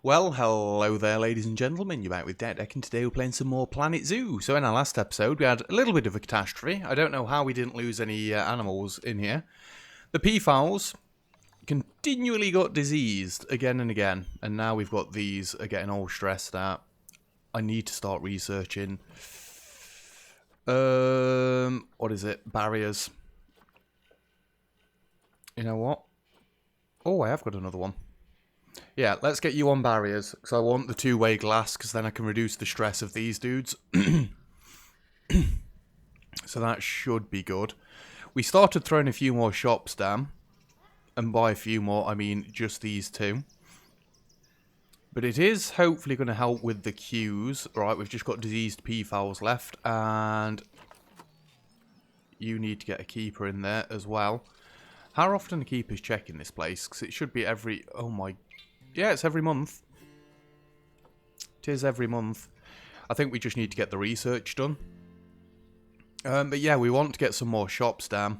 Well, hello there, ladies and gentlemen. You're back with Deck, and today we're playing some more Planet Zoo. So in our last episode, we had a little bit of a catastrophe. I don't know how we didn't lose any animals in here. The peafowls continually got diseased again and again, and now we've got these are getting all stressed out. I need to start researching. What is it? Barriers. You know what? Oh, I have got another one. Yeah, let's get you on barriers, because I want the two-way glass, because then I can reduce the stress of these dudes. So that should be good. We started throwing a few more shops down, and by a few more, I mean just these two. But it is hopefully going to help with the queues. Right, we've just got diseased peafowls left, and you need to get a keeper in there as well. How often are keepers checking this place? Because it should be every... Oh my... Yeah, it's every month. It is every month. I think we just need to get the research done. But yeah, we want to get some more shops down.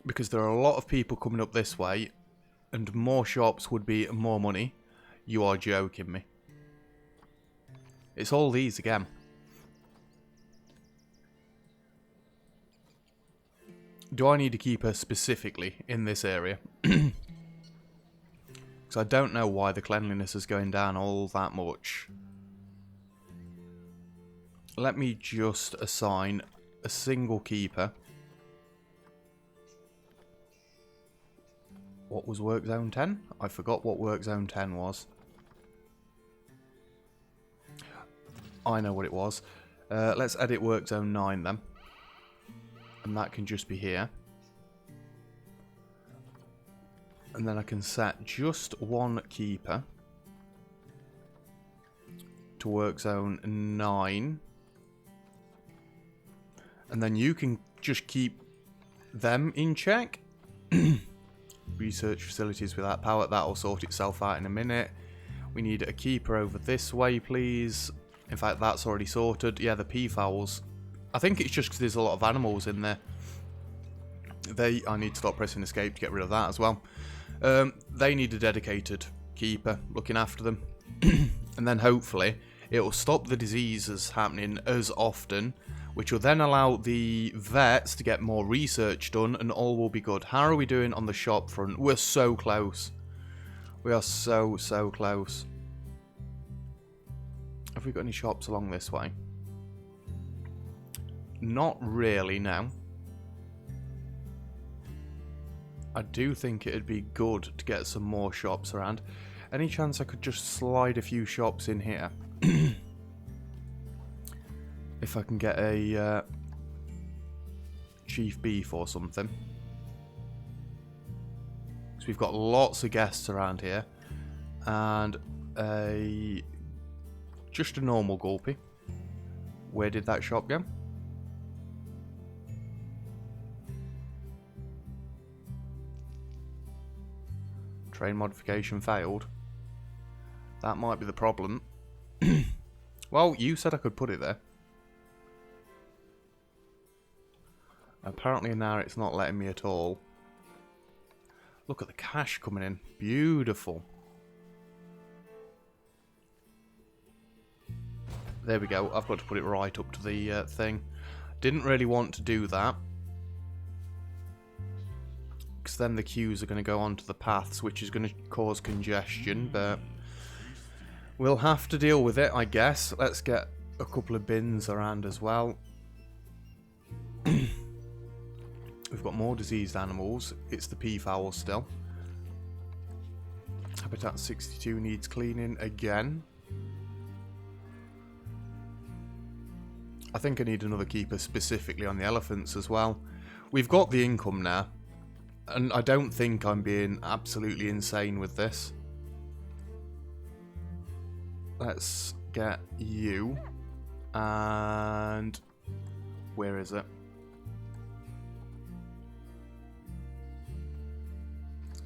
Because there are a lot of people coming up this way. And more shops would be more money. You are joking me. It's all these again. Do I need to keep her specifically in this area? Because I don't know why the cleanliness is going down all that much. Let me just assign a single keeper. What was work zone 10? I forgot what work zone 10 was. I know what it was. Let's edit work zone 9 then. And that can just be here. And then I can set just one keeper to work zone 9. And then you can just keep them in check. Research facilities without power. That'll sort itself out in a minute. We need a keeper over this way, please. In fact, that's already sorted. Yeah, the peafowls. I think it's just because there's a lot of animals in there. I need to stop pressing escape to get rid of that as well. They need a dedicated keeper looking after them. And then hopefully it will stop the diseases happening as often, which will then allow the vets to get more research done, and all will be good. How are we doing on the shop front? We're so close. We are so close. Have we got any shops along this way? Not really, no. I do think it'd be good to get some more shops around. Any chance I could just slide a few shops in here? If I can get a chief beef or something. So we've got lots of guests around here. And just a normal gulpy. Where did that shop go? Train modification failed. That might be the problem. Well, you said I could put it there. Apparently now it's not letting me at all. Look at the cash coming in. Beautiful. There we go. I've got to put it right up to the thing. Didn't really want to do that. Because then the queues are going to go onto the paths, which is going to cause congestion, but we'll have to deal with it, I guess. Let's get a couple of bins around as well. We've got more diseased animals. It's the peafowl still. Habitat 62 needs cleaning again. I think I need another keeper specifically on the elephants as well. We've got the income now. And I don't think I'm being absolutely insane with this. Let's get you. And where is it?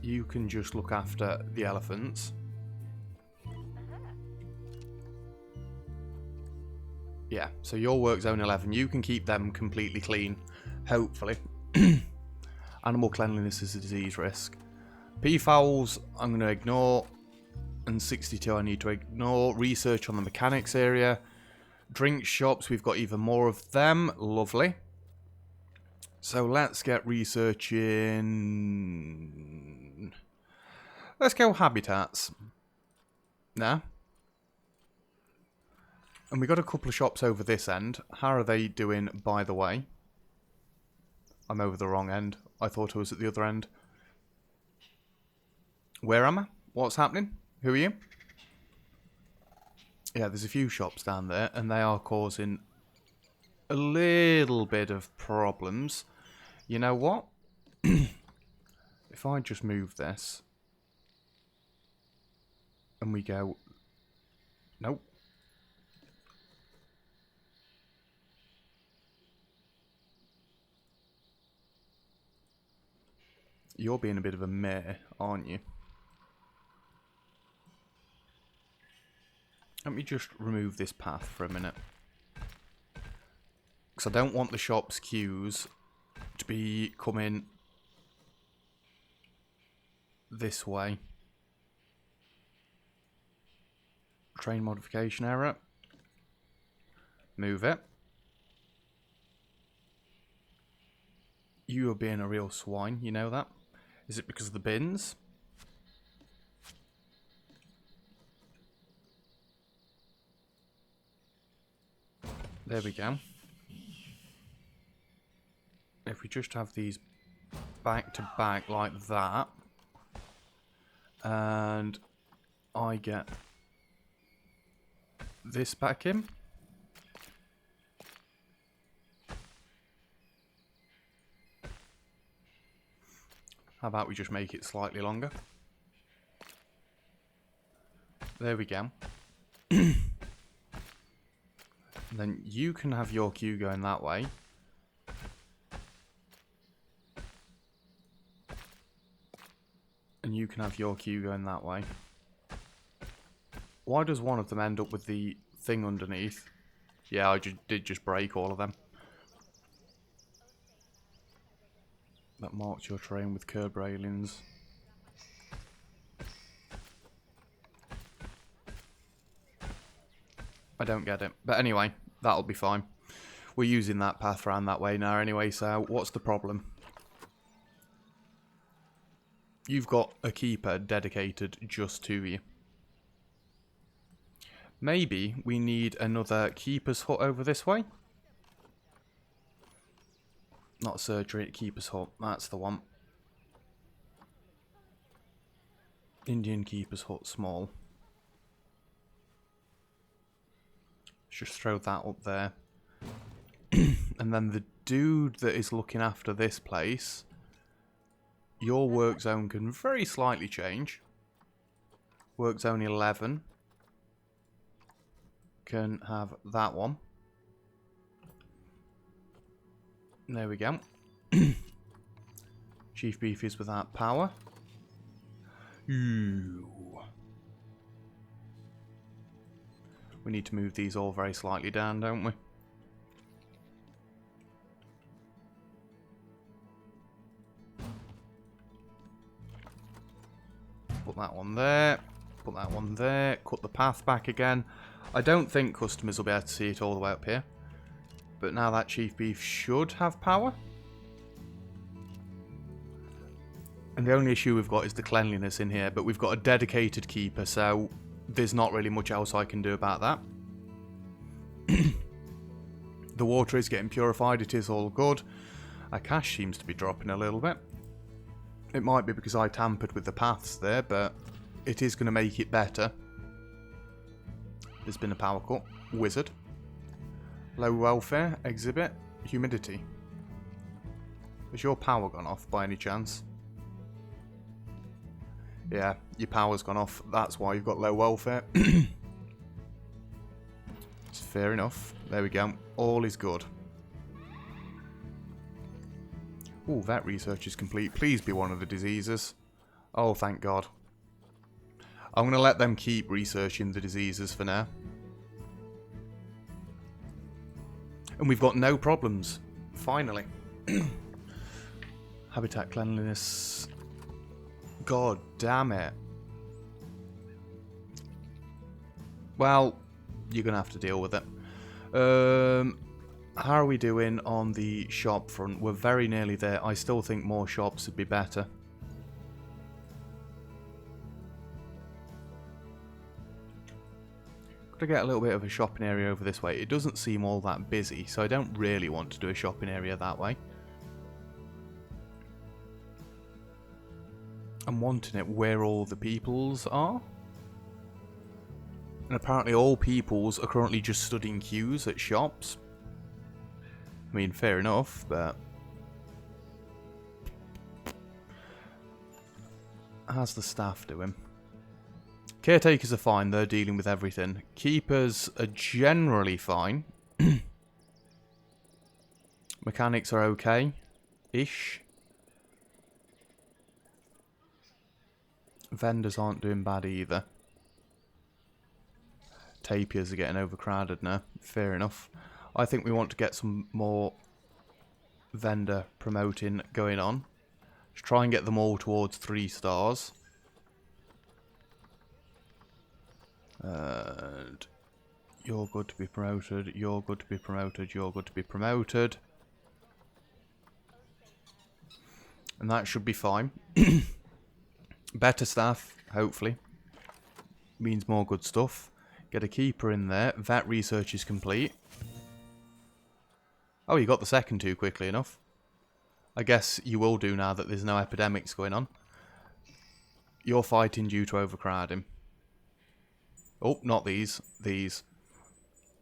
You can just look after the elephants. Yeah, so your work zone 11. You can keep them completely clean, hopefully. Animal cleanliness is a disease risk. Peafowls, I'm going to ignore. And 62 I need to ignore. Research on the mechanics area. Drink shops, we've got even more of them. Lovely. So let's get researching. Let's go habitats. Nah. And we got a couple of shops over this end. How are they doing, by the way? I'm over the wrong end. I thought I was at the other end. Where am I? What's happening? Who are you? Yeah, there's a few shops down there, and they are causing a little bit of problems. You know what? If I just move this, and we go... Nope. You're being a bit of a mare, aren't you? Let me just remove this path for a minute. Because I don't want the shop's queues to be coming this way. Train modification error. Move it. You are being a real swine, you know that? Is it because of the bins? There we go. If we just have these back to back like that, and I get this back in. How about we just make it slightly longer? There we go. Then you can have your queue going that way. And you can have your queue going that way. Why does one of them end up with the thing underneath? Yeah, I did just break all of them. That marks your terrain with curb railings. I don't get it. But anyway, that'll be fine. We're using that path around that way now anyway, so what's the problem? You've got a keeper dedicated just to you. Maybe we need another keeper's hut over this way. Not surgery, keeper's hut. That's the one. Indian keeper's hut, small. Just throw that up there. And then the dude that is looking after this place, your work zone can very slightly change. Work zone 11 can have that one. There we go. Chief Beef is without power. Ooh. We need to move these all very slightly down, don't we? Put that one there. Put that one there. Cut the path back again. I don't think customers will be able to see it all the way up here. But now that Chief Beef should have power. And the only issue we've got is the cleanliness in here. But we've got a dedicated keeper, so there's not really much else I can do about that. The water is getting purified. It is all good. Our cash seems to be dropping a little bit. It might be because I tampered with the paths there, but it is going to make it better. There's been a power cut. Wizard. Low welfare. Exhibit. Humidity. Has your power gone off by any chance? Yeah, your power's gone off. That's why you've got low welfare. It's fair enough. There we go. All is good. Ooh, vet research is complete. Please be one of the diseases. Oh, thank God. I'm going to let them keep researching the diseases for now. And we've got no problems. Finally. Habitat cleanliness. God damn it. Well, you're going to have to deal with it. How are we doing on the shop front? We're very nearly there. I still think more shops would be better. Could I get a little bit of a shopping area over this way? It doesn't seem all that busy, so I don't really want to do a shopping area that way. I'm wanting it where all the peoples are. And apparently all peoples are currently just stood in queues at shops. I mean, fair enough, but... how's the staff doing? Caretakers are fine, they're dealing with everything. Keepers are generally fine. Mechanics are okay-ish. Vendors aren't doing bad either. Tapirs are getting overcrowded now. Fair enough. I think we want to get some more vendor promoting going on. Just try and get them all towards 3 stars. And you're good to be promoted, you're good to be promoted, you're good to be promoted. And that should be fine. Better staff, hopefully. Means more good stuff. Get a keeper in there. Vet research is complete. Oh, you got the second 2 quickly enough. I guess you will do now that there's no epidemics going on. You're fighting due to overcrowding. Oh, not these. These.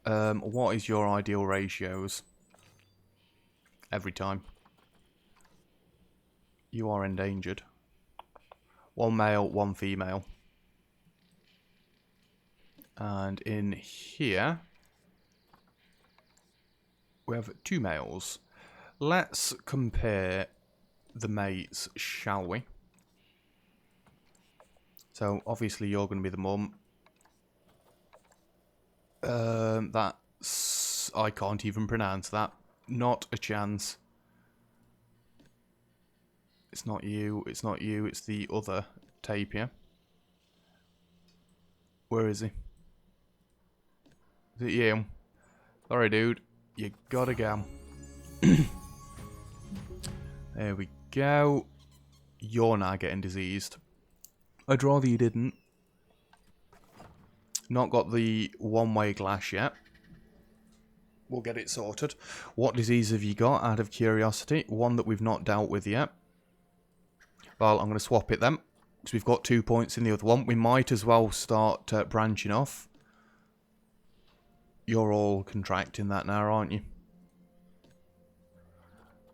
What is your ideal ratios? Every time. You are endangered. 1 male, 1 female. And in here, we have 2 males. Let's compare the mates, shall we? So, obviously you're going to be the mum. That's... I can't even pronounce that. Not a chance. It's not you, it's not you, it's the other tapir. Where is he? Is it you? Sorry, dude. You gotta go. There we go. You're now getting diseased. I'd rather you didn't. Not got the one-way glass yet. We'll get it sorted. What disease have you got, out of curiosity? One that we've not dealt with yet. Well, I'm going to swap it then. Because we've got 2 points in the other one. We might as well start branching off. You're all contracting that now, aren't you?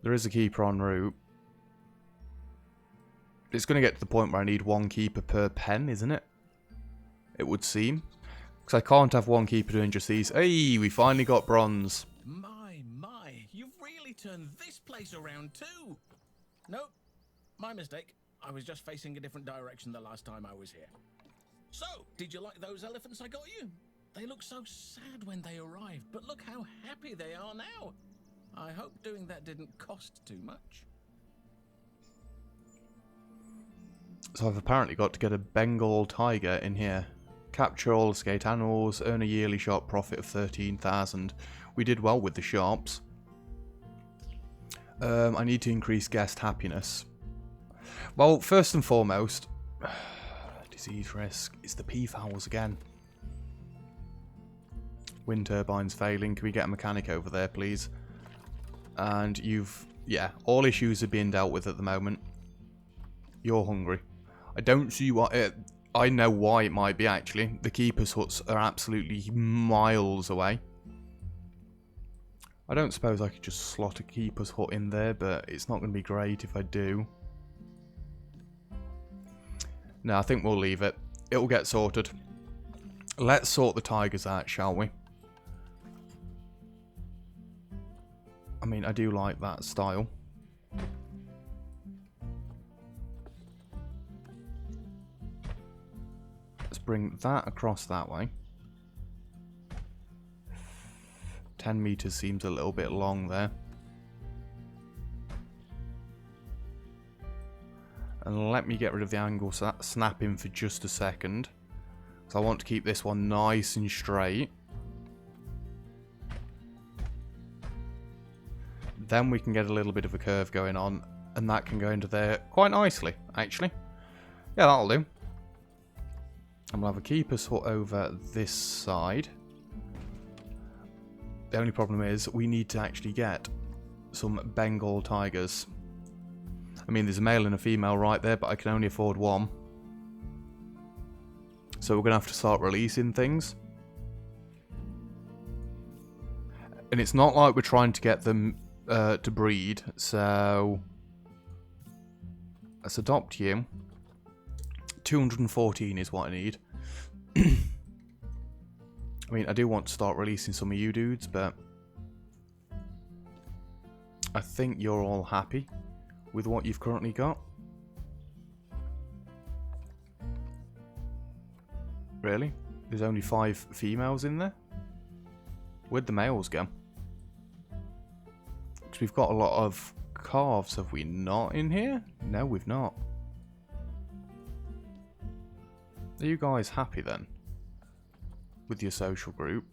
There is a keeper en route. It's going to get to the point where I need 1 keeper per pen, isn't it? It would seem. Because I can't have 1 keeper doing just these. Hey, we finally got bronze. My, you've really turned this place around too. Nope, my mistake. I was just facing a different direction the last time I was here. So, did you like those elephants I got you? They looked so sad when they arrived, but look how happy they are now. I hope doing that didn't cost too much. So I've apparently got to get a Bengal tiger in here. Capture all escaped animals, earn a yearly shop profit of 13,000. We did well with the shops. I need to increase guest happiness. Well, first and foremost, disease risk is the peafowls again. Wind turbines failing. Can we get a mechanic over there, please? And yeah, all issues are being dealt with at the moment. You're hungry. I don't see what I know why it might be, actually. The keepers' huts are absolutely miles away. I don't suppose I could just slot a keeper's hut in there, but it's not going to be great if I do. No, I think we'll leave it. It'll get sorted. Let's sort the tigers out, shall we? I mean, I do like that style. Let's bring that across that way. 10 meters seems a little bit long there. And let me get rid of the angle snapping for just a second. So I want to keep this one nice and straight. Then we can get a little bit of a curve going on, and that can go into there quite nicely, actually. Yeah, that'll do. And we'll have a keeper's hut over this side. The only problem is we need to actually get some Bengal tigers. I mean, there's a male and a female right there, but I can only afford one. So we're going to have to start releasing things. And it's not like we're trying to get them to breed, so let's adopt you. 214 is what I need. I mean, I do want to start releasing some of you dudes, but I think you're all happy with what you've currently got. Really? There's only 5 females in there? Where'd the males go? Because we've got a lot of calves, have we not in here? No, we've not. Are you guys happy then? With your social group?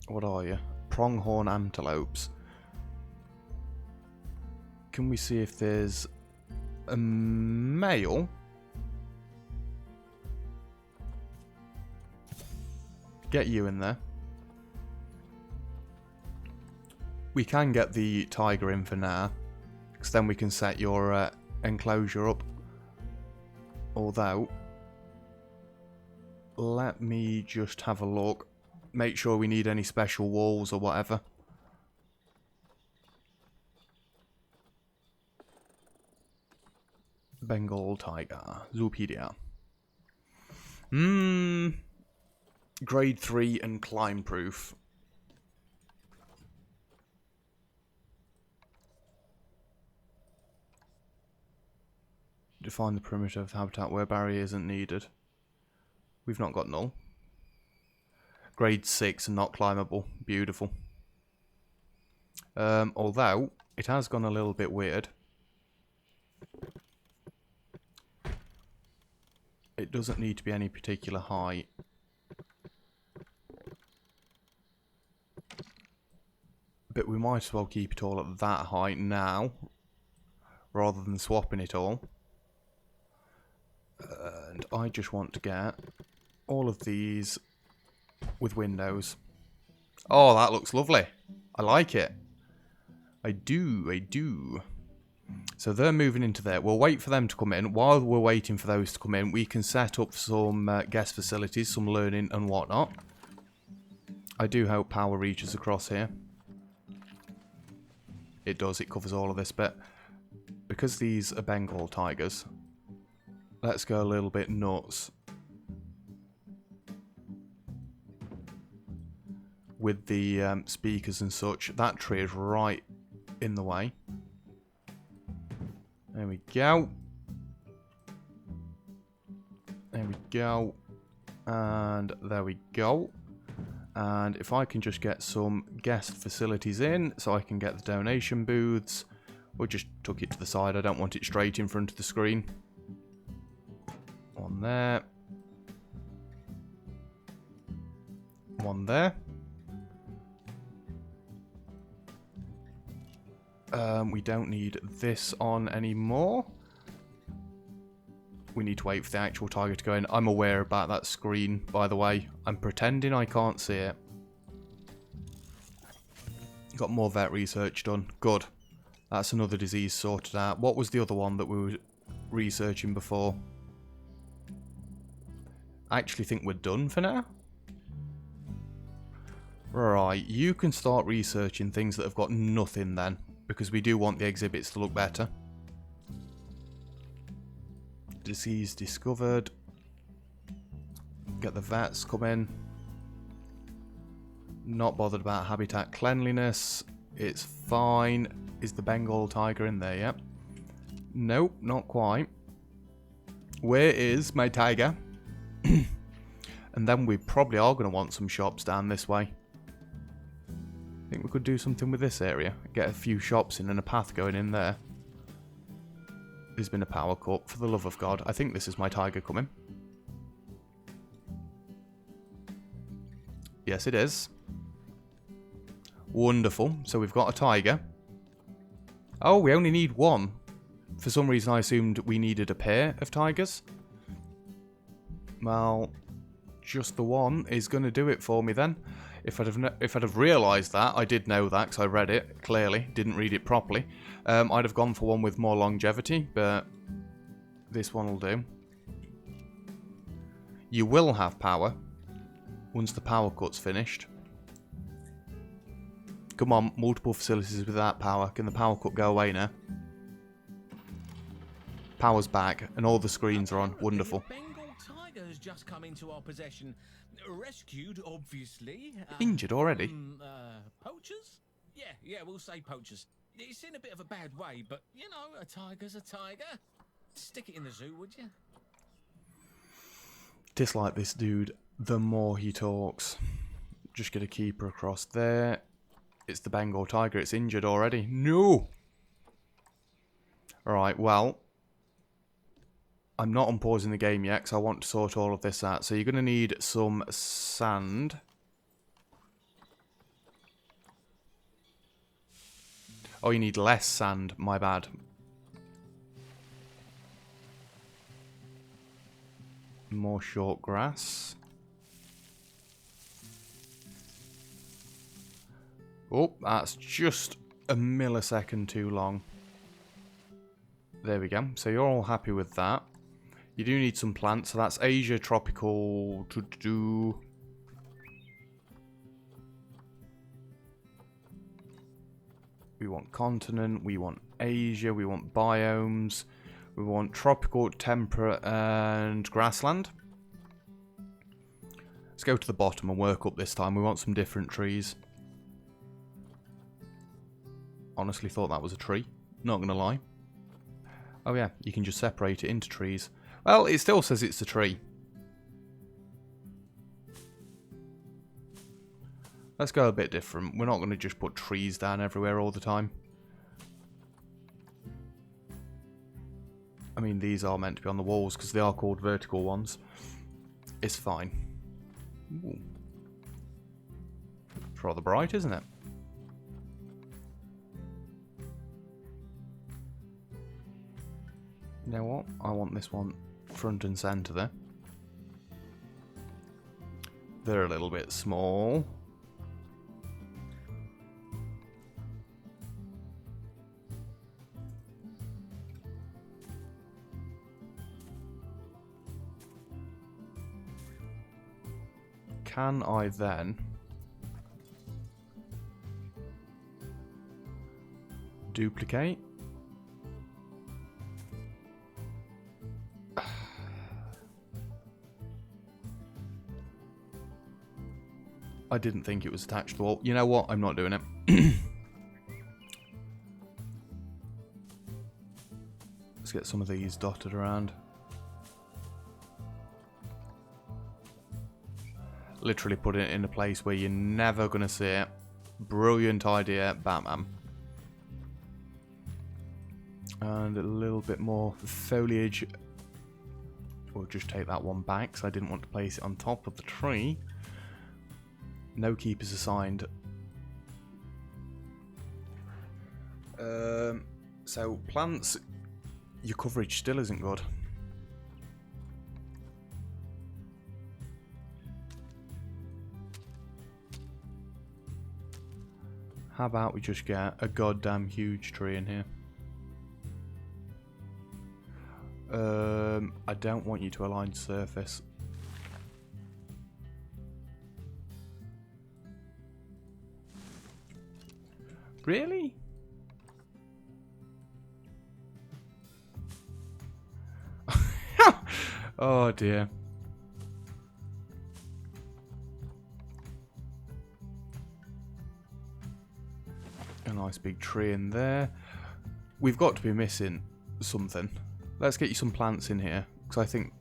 What are you? Pronghorn antelopes. Can we see if there's a male? Get you in there. We can get the tiger in for now, because then we can set your enclosure up. Although, let me just have a look. Make sure we need any special walls or whatever. Bengal tiger. Zoopedia. Grade 3 and climb proof. Define the perimeter of the habitat where barrier isn't needed. We've not got null. Grade 6 and not climbable. Beautiful. Although, it has gone a little bit weird. It doesn't need to be any particular height. But we might as well keep it all at that height now, rather than swapping it all. And I just want to get all of these with windows. Oh, that looks lovely. I like it. I do. So they're moving into there. We'll wait for them to come in. While we're waiting for those to come in, we can set up some guest facilities, some learning and whatnot. I do hope power reaches across here. It does, it covers all of this bit. Because these are Bengal tigers, let's go a little bit nuts with the speakers and such. That tree is right in the way. There we go. There we go. And there we go. And if I can just get some guest facilities in, so I can get the donation booths. We'll just tuck it to the side. I don't want it straight in front of the screen. One there. One there. We don't need this on anymore. We need to wait for the actual tiger to go in. I'm aware about that screen, by the way. I'm pretending I can't see it. Got more vet research done. Good. That's another disease sorted out. What was the other one that we were researching before? I actually think we're done for now. Right, you can start researching things that have got nothing then, because we do want the exhibits to look better. Disease discovered. Get the vets come in. Not bothered about habitat cleanliness. It's fine. Is the Bengal tiger in there yet? Nope, not quite. Where is my tiger? And then we probably are going to want some shops down this way. I think we could do something with this area. Get a few shops in and a path going in there. There's been a power cut, for the love of God. I think this is my tiger coming. Yes, it is. Wonderful. So we've got a tiger. Oh, we only need one. For some reason, I assumed we needed a pair of tigers. Well, just the one is going to do it for me then. If I'd have realised that, I did know that because I read it clearly, didn't read it properly. I'd have gone for one with more longevity, but this one will do. You will have power once the power cut's finished. Come on, multiple facilities without power. Can the power cut go away now? Power's back, and all the screens are on. Wonderful. Bengal tiger has just come into our possession. Rescued, obviously. Injured already? Poachers? Yeah, we'll say poachers. It's in a bit of a bad way, but, you know, a tiger's a tiger. Stick it in the zoo, would you? Dislike this dude the more he talks. Just get a keeper across there. It's the Bengal tiger. It's injured already. No! Alright, well. I'm not unpausing the game yet because I want to sort all of this out. So you're going to need some sand. Oh, you need less sand. My bad. More short grass. Oh, that's just a millisecond too long. There we go. So you're all happy with that. You do need some plants. So that's Asia, tropical. We want continent. We want Asia. We want biomes. We want tropical, temperate, and grassland. Let's go to the bottom and work up this time. We want some different trees. Honestly thought that was a tree. Not going to lie. Oh yeah, you can just separate it into trees. Well, it still says it's a tree. Let's go a bit different. We're not going to just put trees down everywhere all the time. I mean, these are meant to be on the walls because they are called vertical ones. It's fine. Ooh. It's rather bright, isn't it? You know what? I want this one front and centre there. They're a little bit small. Can I then duplicate? I didn't think it was attached to the wall. You know what? I'm not doing it. Let's get some of these dotted around. Literally put it in a place where you're never going to see it. Brilliant idea, Batman. And a little bit more foliage. We'll just take that one back because I didn't want to place it on top of the tree. No keepers assigned. So plants, your coverage still isn't good. How about we just get a goddamn huge tree in here? I don't want you to align surface. Really? Oh dear. A nice big tree in there. We've got to be missing something. Let's get you some plants in here, because I think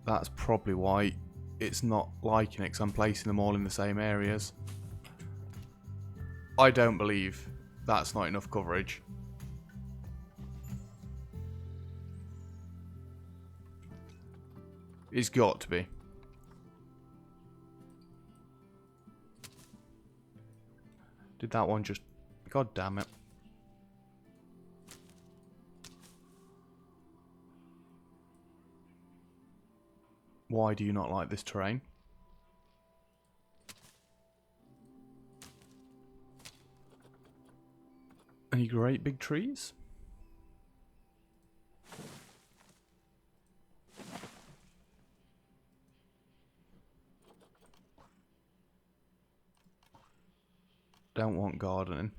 that's probably why it's not liking it, because I'm placing them all in the same areas. I don't believe that's not enough coverage. It's got to be. Did that one just... God damn it. Why do you not like this terrain? Any great big trees? Don't want gardening.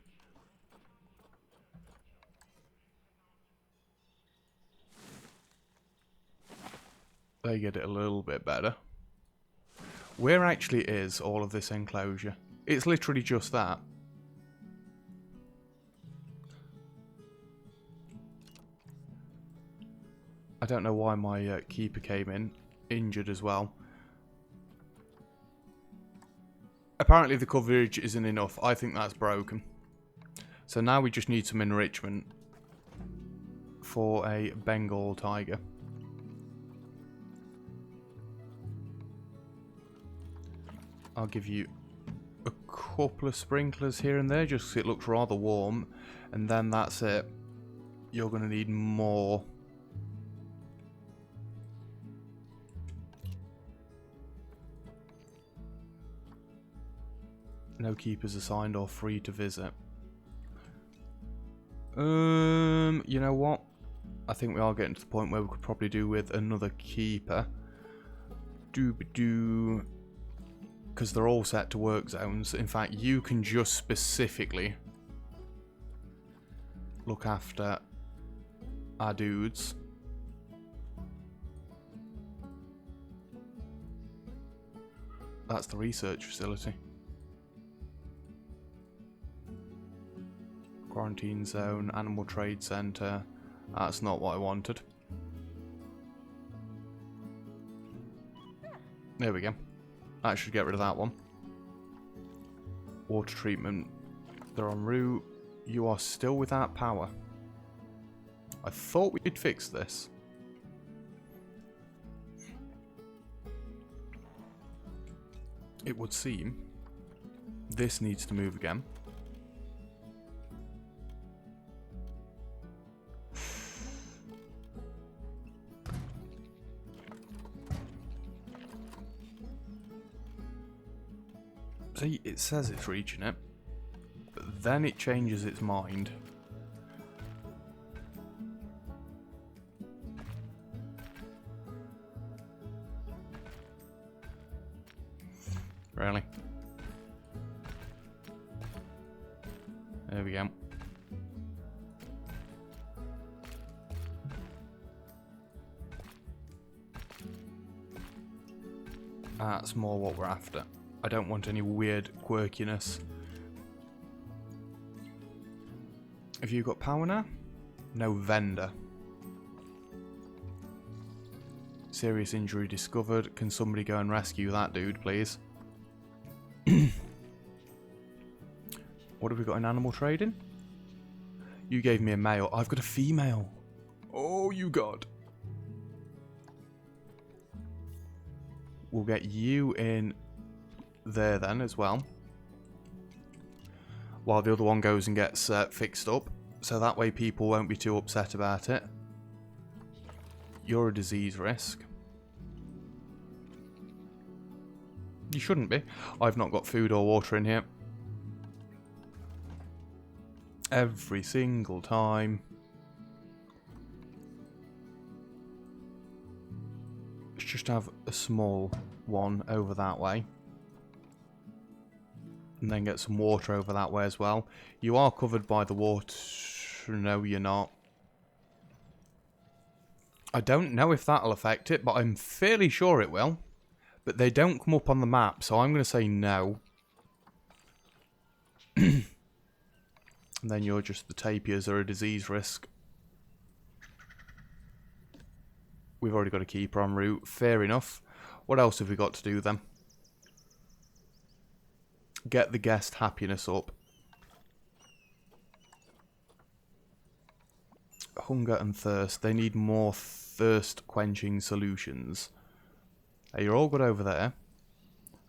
They get it a little bit better. Where actually is all of this enclosure? It's literally just that. I don't know why my keeper came in injured as well. Apparently the coverage isn't enough. I think that's broken. So now we just need some enrichment for a Bengal tiger. I'll give you a couple of sprinklers here and there just because it looks rather warm. And then that's it. You're going to need more. No keepers assigned or free to visit. You know what? I think we are getting to the point where we could probably do with another keeper. Doo-ba-doo. Because they're all set to work zones. In fact, you can just specifically look after our dudes. That's the research facility. Quarantine zone, animal trade center. That's not what I wanted. There we go. That should get rid of that one. Water treatment. They're en route. You are still without power. I thought we'd fix this. It would seem this needs to move again. See, it says it's reaching it, but then it changes its mind. Really? There we go. That's more what we're after. I don't want any weird quirkiness. Have you got power now? No vendor. Serious injury discovered. Can somebody go and rescue that dude, please? What have we got in animal trading? You gave me a male. I've got a female. Oh, you god. We'll get you in there then as well, while the other one goes and gets fixed up, so that way people won't be too upset about it. You're a disease risk. You shouldn't be. I've not got food or water in here. Every single time. Let's just have a small one over that way. And then get some water over that way as well. You are covered by the water. No, you're not. I don't know if that'll affect it, but I'm fairly sure it will. But they don't come up on the map, so I'm going to say no. And then you're just the tapirs are a disease risk. We've already got a keeper en route. Fair enough. What else have we got to do then? Get the guest happiness up. Hunger and thirst. They need more thirst quenching solutions. Hey, you're all good over there.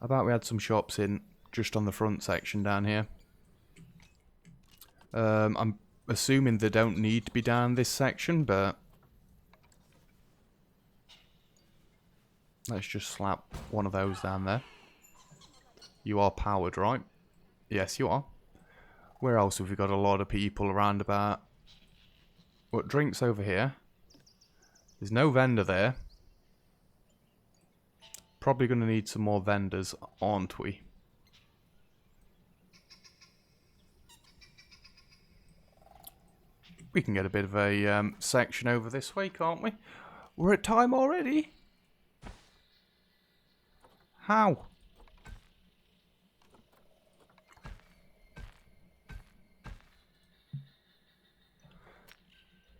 How about we had some shops in just on the front section down here? I'm assuming they don't need to be down this section, but let's just slap one of those down there. You are powered, right? Yes, you are. Where else have we got a lot of people around about? What, drinks over here? There's no vendor there. Probably going to need some more vendors, aren't we? We can get a bit of a section over this way, can't we? We're at time already? How?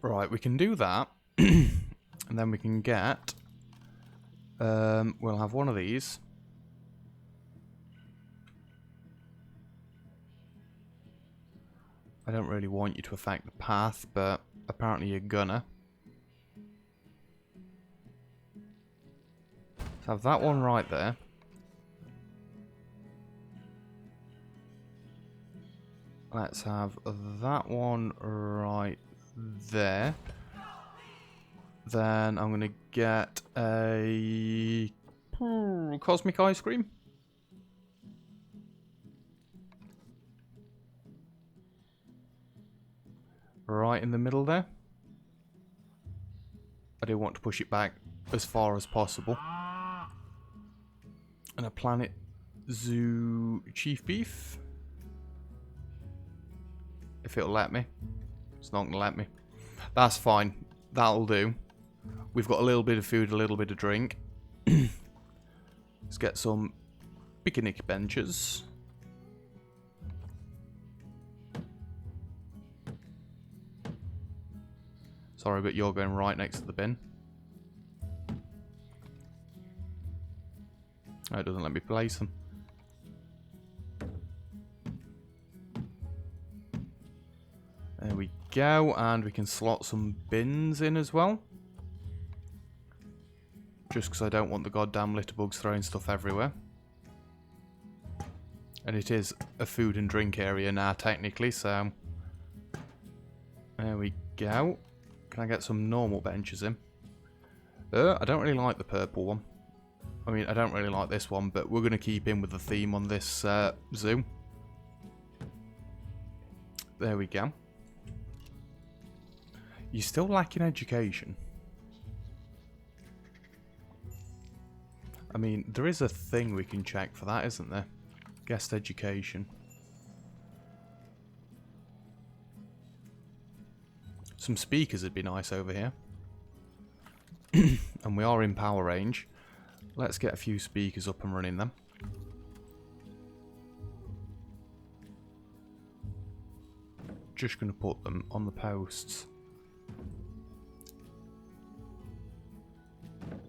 Right, we can do that. And then we can get... we'll have one of these. I don't really want you to affect the path, but apparently you're gonna. Let's have that one right there. Let's have that one right there. Then I'm going to get a cosmic ice cream. Right in the middle there. I do want to push it back as far as possible. And a Planet Zoo Chief Beef. If it'll let me. It's not going to let me. That's fine. That'll do. We've got a little bit of food, a little bit of drink. Let's get some picnic benches. Sorry, but you're going right next to the bin. Oh, it doesn't let me place them. There we go, and we can slot some bins in as well. Just because I don't want the goddamn litterbugs throwing stuff everywhere. And it is a food and drink area now, technically, so... There we go. Can I get some normal benches in? I don't really like the purple one. I mean, I don't really like this one, but we're going to keep in with the theme on this zoo. There we go. You're still lacking education. I mean, there is a thing we can check for that, isn't there? Guest education. Some speakers would be nice over here. And we are in power range. Let's get a few speakers up and running them. Just going to put them on the posts.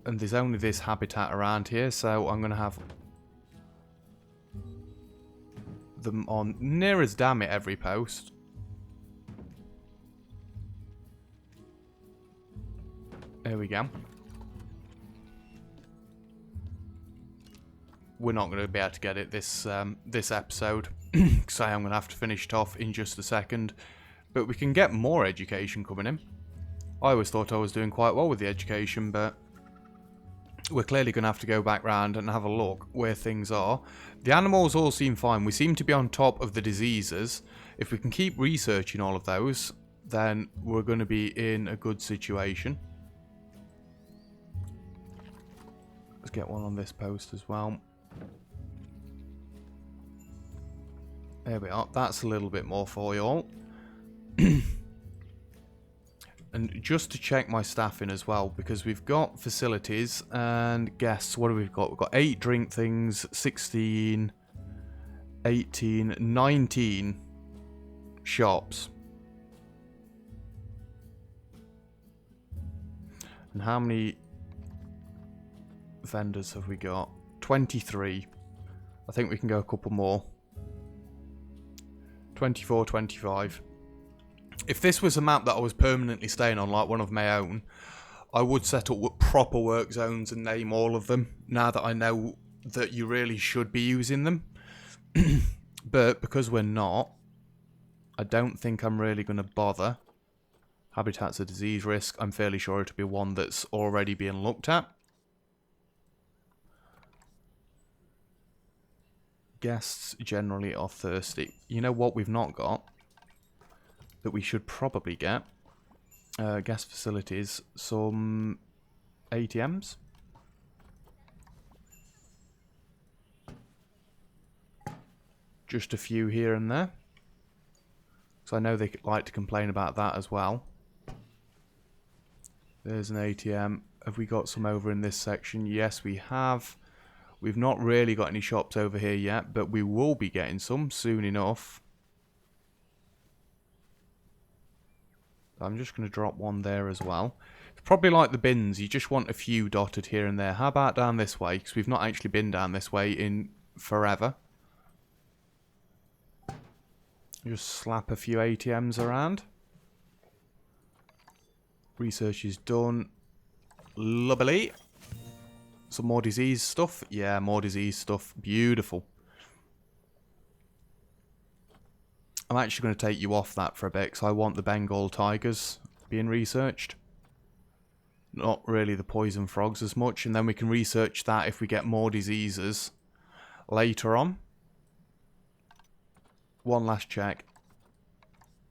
And there's only this habitat around here, so I'm going to have them on near as damn it every post. There we go. We're not going to be able to get it this this episode, because I am going to have to finish it off in just a second. But we can get more education coming in. I always thought I was doing quite well with the education, but we're clearly going to have to go back round and have a look where things are. The animals all seem fine. We seem to be on top of the diseases. If we can keep researching all of those, then we're going to be in a good situation. Let's get one on this post as well. There we are. That's a little bit more for you all. And just to check my staffing as well, because we've got facilities and guests. What have we got? We've got 8 drink things, 16, 18, 19 shops. And how many vendors have we got? 23. I think we can go a couple more. 24, 25. If this was a map that I was permanently staying on, like one of my own, I would set up proper work zones and name all of them, now that I know that you really should be using them. But because we're not, I don't think I'm really going to bother. Habitat's a disease risk. I'm fairly sure it'll be one that's already being looked at. Guests generally are thirsty. You know what we've not got? That we should probably get? Guest facilities. Some ATMs. Just a few here and there. So I know they like to complain about that as well. There's an ATM. Have we got some over in this section? Yes, we have. We've not really got any shops over here yet, but we will be getting some soon enough. I'm just going to drop one there as well. It's probably like the bins. You just want a few dotted here and there. How about down this way? Because we've not actually been down this way in forever. Just slap a few ATMs around. Research is done. Lovely. Some more disease stuff. Yeah, more disease stuff. Beautiful. I'm actually going to take you off that for a bit because I want the Bengal tigers being researched. Not really the poison frogs as much. And then we can research that if we get more diseases later on. One last check.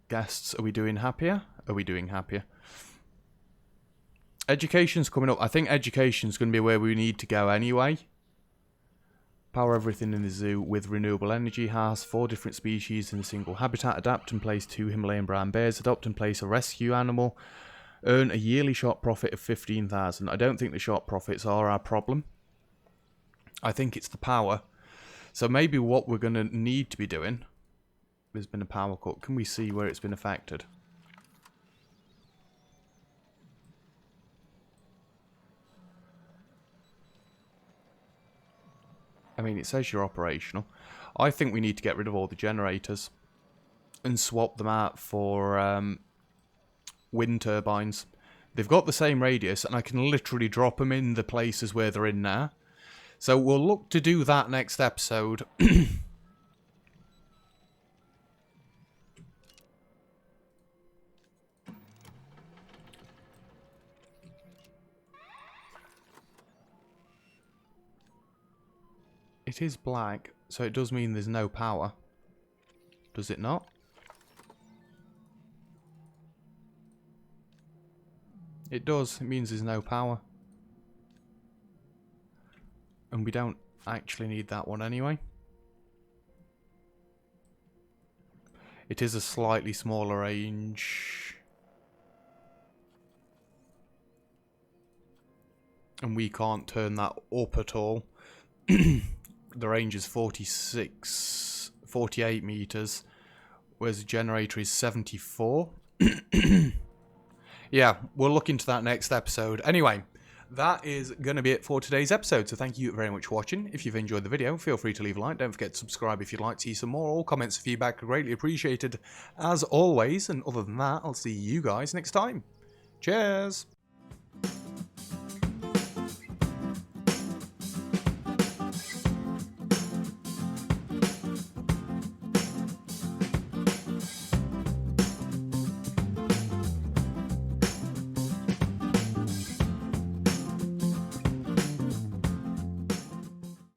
Guests, are we doing happier? Are we doing happier? Education's coming up. I think education's going to be where we need to go anyway. Power everything in the zoo with renewable energy. Has 4 different species in a single habitat. Adapt and place 2 Himalayan brown bears. Adopt and place a rescue animal. Earn a yearly shop profit of 15,000. I don't think the shop profits are our problem. I think it's the power. So maybe what we're going to need to be doing... There's been a power cut. Can we see where it's been affected? I mean, it says you're operational. I think we need to get rid of all the generators and swap them out for wind turbines. They've got the same radius, and I can literally drop them in the places where they're in now. So we'll look to do that next episode. It is black, so it does mean there's no power. Does it not? It does. It means there's no power. And we don't actually need that one anyway. It is a slightly smaller range. And we can't turn that up at all. The range is 48 meters, whereas the generator is 74. Yeah, we'll look into that next episode. Anyway, that is going to be it for today's episode, so thank you very much for watching. If you've enjoyed the video, feel free to leave a like. Don't forget to subscribe if you'd like to see some more. All comments and feedback are greatly appreciated, as always. And other than that, I'll see you guys next time. Cheers!